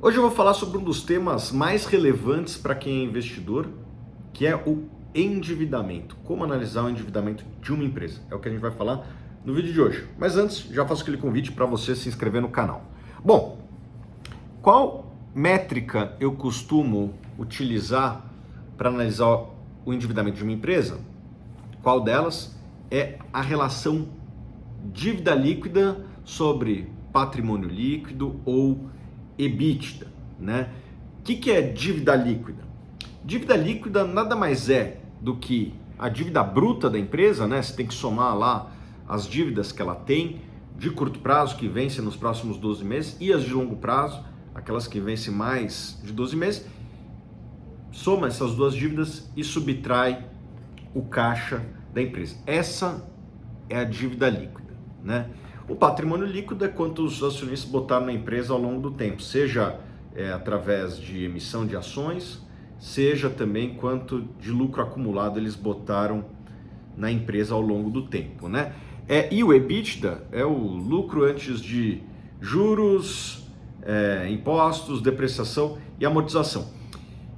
Hoje eu vou falar sobre um dos temas mais relevantes para quem é investidor, que é o endividamento. Como analisar o endividamento de uma empresa. É o que a gente vai falar no vídeo de hoje. Mas antes, já faço aquele convite para você se inscrever no canal. Bom, qual métrica eu costumo utilizar para analisar o endividamento de uma empresa? Qual delas é a relação dívida líquida sobre patrimônio líquido ou EBITDA, né? O que é dívida líquida? Dívida líquida nada mais é do que a dívida bruta da empresa, né? Você tem que somar lá as dívidas que ela tem de curto prazo, que vencem nos próximos 12 meses, e as de longo prazo, aquelas que vencem mais de 12 meses, soma essas duas dívidas e subtrai o caixa da empresa. Essa é a dívida líquida, né? O patrimônio líquido é quanto os acionistas botaram na empresa ao longo do tempo, seja através de emissão de ações, seja também quanto de lucro acumulado eles botaram na empresa ao longo do tempo, né? E o EBITDA é o lucro antes de juros, impostos, depreciação e amortização.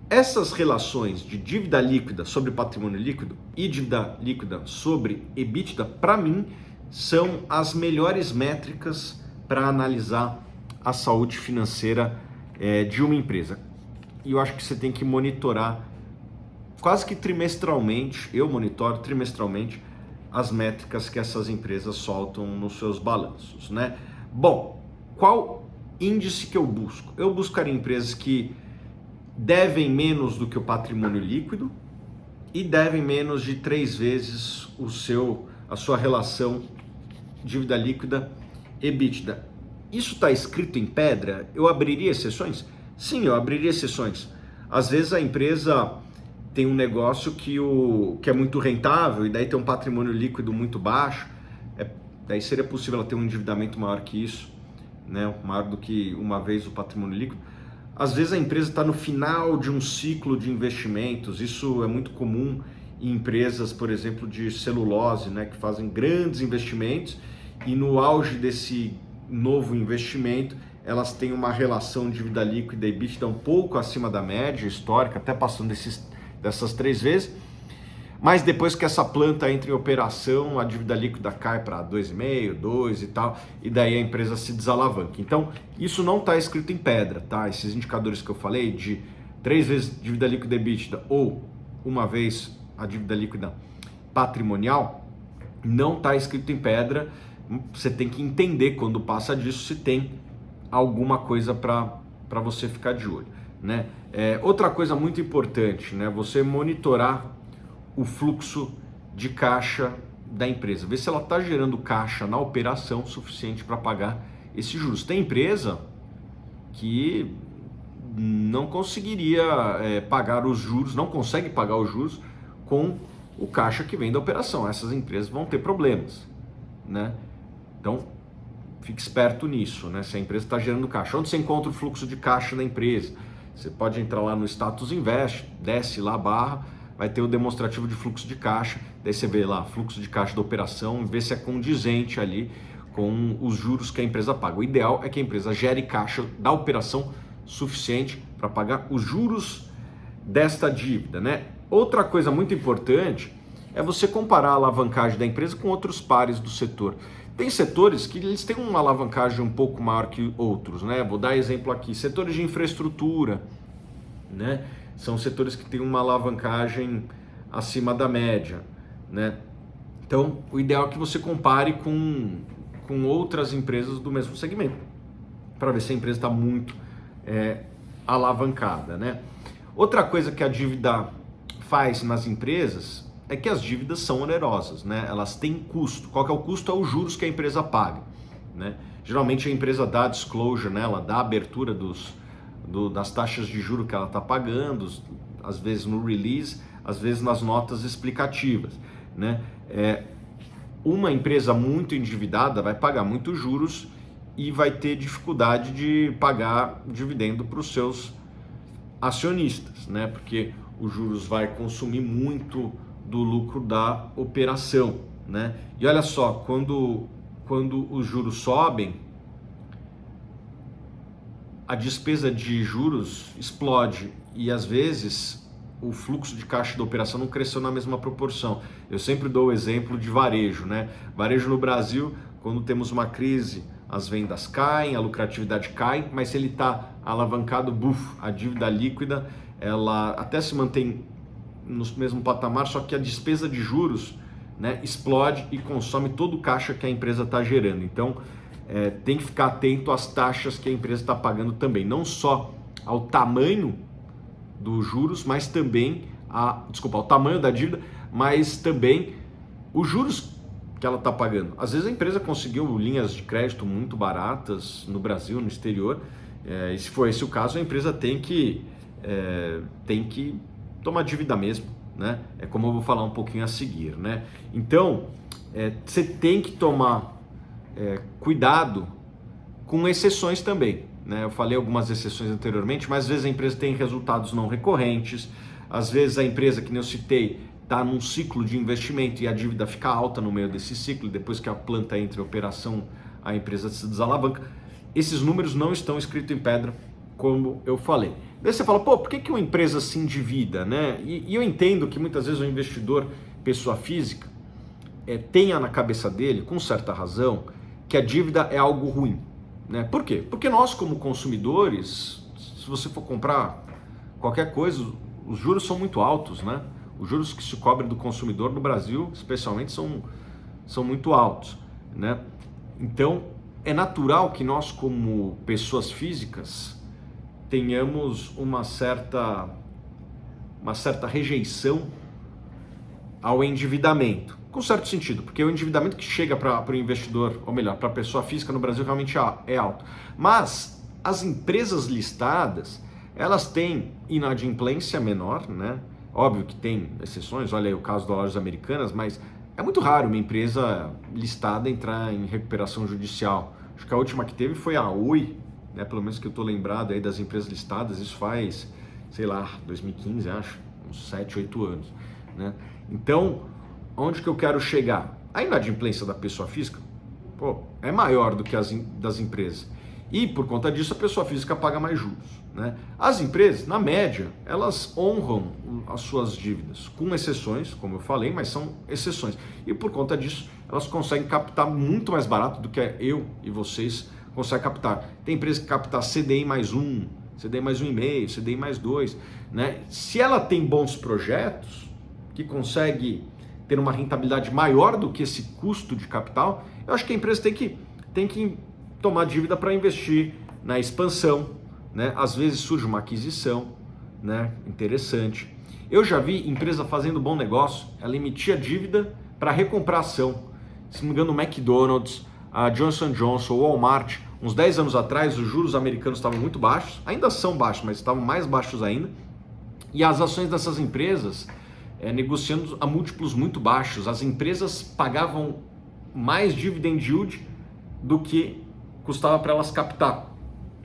Essas relações de dívida líquida sobre patrimônio líquido e dívida líquida sobre EBITDA, para mim, são as melhores métricas para analisar a saúde financeira de uma empresa. E eu acho que você tem que monitorar quase que trimestralmente, eu monitoro trimestralmente as métricas que essas empresas soltam nos seus balanços, né? Bom, qual índice que eu busco? Eu buscaria empresas que devem menos do que o patrimônio líquido e devem menos de 3 vezes a sua relação dívida líquida EBITDA. Isso está escrito em pedra? Eu abriria exceções? Sim, eu abriria exceções. Às vezes a empresa tem um negócio que é muito rentável e daí tem um patrimônio líquido muito baixo, daí seria possível ela ter um endividamento maior que isso, né? Maior do que uma vez o patrimônio líquido. Às vezes a empresa está no final de um ciclo de investimentos, isso é muito comum em empresas, por exemplo, de celulose, né, que fazem grandes investimentos e no auge desse novo investimento, elas têm uma relação dívida líquida e EBITDA um pouco acima da média histórica, até passando dessas 3 vezes, mas depois que essa planta entra em operação, a dívida líquida cai para 2,5, 2 e tal, e daí a empresa se desalavanca. Então, isso não está escrito em pedra, tá? Esses indicadores que eu falei de 3 vezes dívida líquida EBITDA ou uma vez a dívida líquida patrimonial, não está escrito em pedra. Você tem que entender quando passa disso se tem alguma coisa para você ficar de olho, né? Outra coisa muito importante, né? Você monitorar o fluxo de caixa da empresa, ver se ela está gerando caixa na operação suficiente para pagar esses juros. Tem empresa que não conseguiria pagar os juros, não consegue pagar os juros com o caixa que vem da operação. Essas empresas vão ter problemas, né? Então, fique esperto nisso, né? Se a empresa está gerando caixa. Onde você encontra o fluxo de caixa da empresa? Você pode entrar lá no Status Invest, desce lá a barra, vai ter o demonstrativo de fluxo de caixa, daí você vê lá fluxo de caixa da operação e vê se é condizente ali com os juros que a empresa paga. O ideal é que a empresa gere caixa da operação suficiente para pagar os juros desta dívida, né? Outra coisa muito importante é você comparar a alavancagem da empresa com outros pares do setor. Tem setores que eles têm uma alavancagem um pouco maior que outros, né? Vou dar exemplo aqui, setores de infraestrutura, né? São setores que têm uma alavancagem acima da média, né? Então, o ideal é que você compare com outras empresas do mesmo segmento, para ver se a empresa está muito alavancada, né? Outra coisa que a dívida faz nas empresas é que as dívidas são onerosas, né? Elas têm custo. Qual que é o custo? É os juros que a empresa paga, né? Geralmente a empresa dá disclosure, né? Ela dá abertura das taxas de juros que ela está pagando, às vezes no release, às vezes nas notas explicativas, né? Uma empresa muito endividada vai pagar muitos juros e vai ter dificuldade de pagar dividendo para os seus acionistas, né? Porque os juros vai consumir muito do lucro da operação, né? E olha só, quando os juros sobem, a despesa de juros explode e às vezes o fluxo de caixa da operação não cresceu na mesma proporção. Eu sempre dou o exemplo de varejo, né? Varejo no Brasil, quando temos uma crise, as vendas caem, a lucratividade cai, mas se ele está alavancado, a dívida líquida, ela até se mantém no mesmo patamar, só que a despesa de juros, né, explode e consome todo o caixa que a empresa está gerando. Então, tem que ficar atento às taxas que a empresa está pagando também, não só ao tamanho dos juros, mas também ao tamanho da dívida, mas também os juros que ela está pagando. Às vezes a empresa conseguiu linhas de crédito muito baratas no Brasil, no exterior, e se for esse o caso, a empresa tem que tomar dívida mesmo, né? É como eu vou falar um pouquinho a seguir, né? Então, você tem que tomar cuidado com exceções também, né? Eu falei algumas exceções anteriormente, mas às vezes a empresa tem resultados não recorrentes, às vezes a empresa, que nem eu citei, está num ciclo de investimento e a dívida fica alta no meio desse ciclo, depois que a planta entra em operação, a empresa se desalavanca. Esses números não estão escritos em pedra, como eu falei. Daí você fala, por que uma empresa se endivida, né? E eu entendo que muitas vezes o investidor, pessoa física, tenha na cabeça dele, com certa razão, que a dívida é algo ruim, né? Por quê? Porque nós, como consumidores, se você for comprar qualquer coisa, os juros são muito altos, né? Os juros que se cobrem do consumidor no Brasil, especialmente, são muito altos, né? Então, é natural que nós, como pessoas físicas, tenhamos uma certa rejeição ao endividamento, com certo sentido, porque o endividamento que chega para o investidor, ou melhor, para a pessoa física no Brasil realmente é alto. Mas as empresas listadas, elas têm inadimplência menor, né? Óbvio que tem exceções, olha aí o caso das lojas americanas, mas é muito raro uma empresa listada entrar em recuperação judicial. Acho que a última que teve foi a Oi, né? Pelo menos que eu estou lembrado aí das empresas listadas, isso faz, sei lá, 2015, acho, uns 7, 8 anos, né? Então, onde que eu quero chegar? A inadimplência da pessoa física, é maior do que das empresas. E por conta disso a pessoa física paga mais juros, né? As empresas, na média, elas honram as suas dívidas, com exceções, como eu falei, mas são exceções. E por conta disso, elas conseguem captar muito mais barato do que eu e vocês conseguem captar. Tem empresa que capta CDI mais 1, CDI mais 1,5, CDI mais 2, né? Se ela tem bons projetos, que consegue ter uma rentabilidade maior do que esse custo de capital, eu acho que a empresa tem que tomar dívida para investir na expansão, né? Às vezes surge uma aquisição, né? Interessante. Eu já vi empresa fazendo bom negócio, ela emitia dívida para recomprar ação. Se não me engano, o McDonald's, a Johnson & Johnson, o Walmart, uns 10 anos atrás, os juros americanos estavam muito baixos, ainda são baixos, mas estavam mais baixos ainda, e as ações dessas empresas negociando a múltiplos muito baixos. As empresas pagavam mais dividend yield do que custava para elas captar.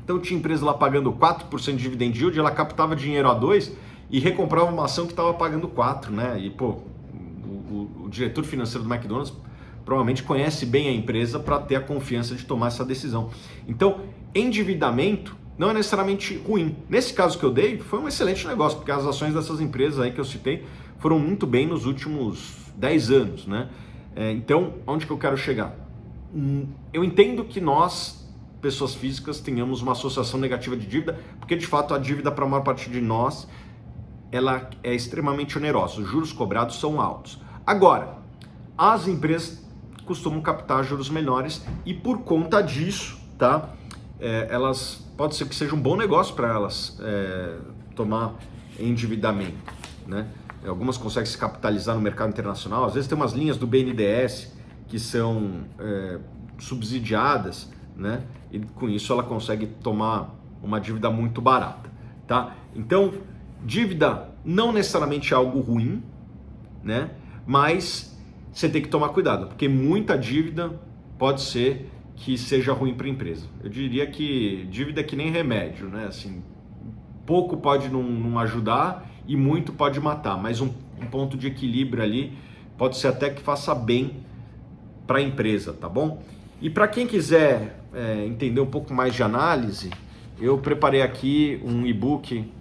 Então tinha empresa lá pagando 4% de dividend yield, ela captava dinheiro a 2 e recomprava uma ação que estava pagando 4, né? E o diretor financeiro do McDonald's provavelmente conhece bem a empresa para ter a confiança de tomar essa decisão. Então, endividamento não é necessariamente ruim. Nesse caso que eu dei, foi um excelente negócio, porque as ações dessas empresas aí que eu citei foram muito bem nos últimos 10 anos, né? Então, onde que eu quero chegar? Eu entendo que nós, pessoas físicas, tenhamos uma associação negativa de dívida, porque de fato a dívida para a maior parte de nós, ela é extremamente onerosa, os juros cobrados são altos. Agora, as empresas costumam captar juros menores e por conta disso, tá? Elas, pode ser que seja um bom negócio para elas tomar endividamento, né? Algumas conseguem se capitalizar no mercado internacional, às vezes tem umas linhas do BNDES que são subsidiadas, né? E com isso ela consegue tomar uma dívida muito barata, tá? Então, dívida não necessariamente é algo ruim, né? Mas você tem que tomar cuidado, porque muita dívida pode ser que seja ruim para a empresa. Eu diria que dívida é que nem remédio, né? Assim, pouco pode não ajudar e muito pode matar, mas um ponto de equilíbrio ali pode ser até que faça bem para a empresa, tá bom? E para quem quiser entender um pouco mais de análise, Eu preparei aqui um e-book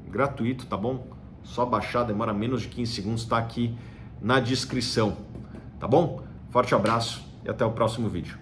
gratuito, tá bom? Só baixar, demora menos de 15 segundos, tá aqui na descrição, tá bom? Forte abraço e até o próximo vídeo.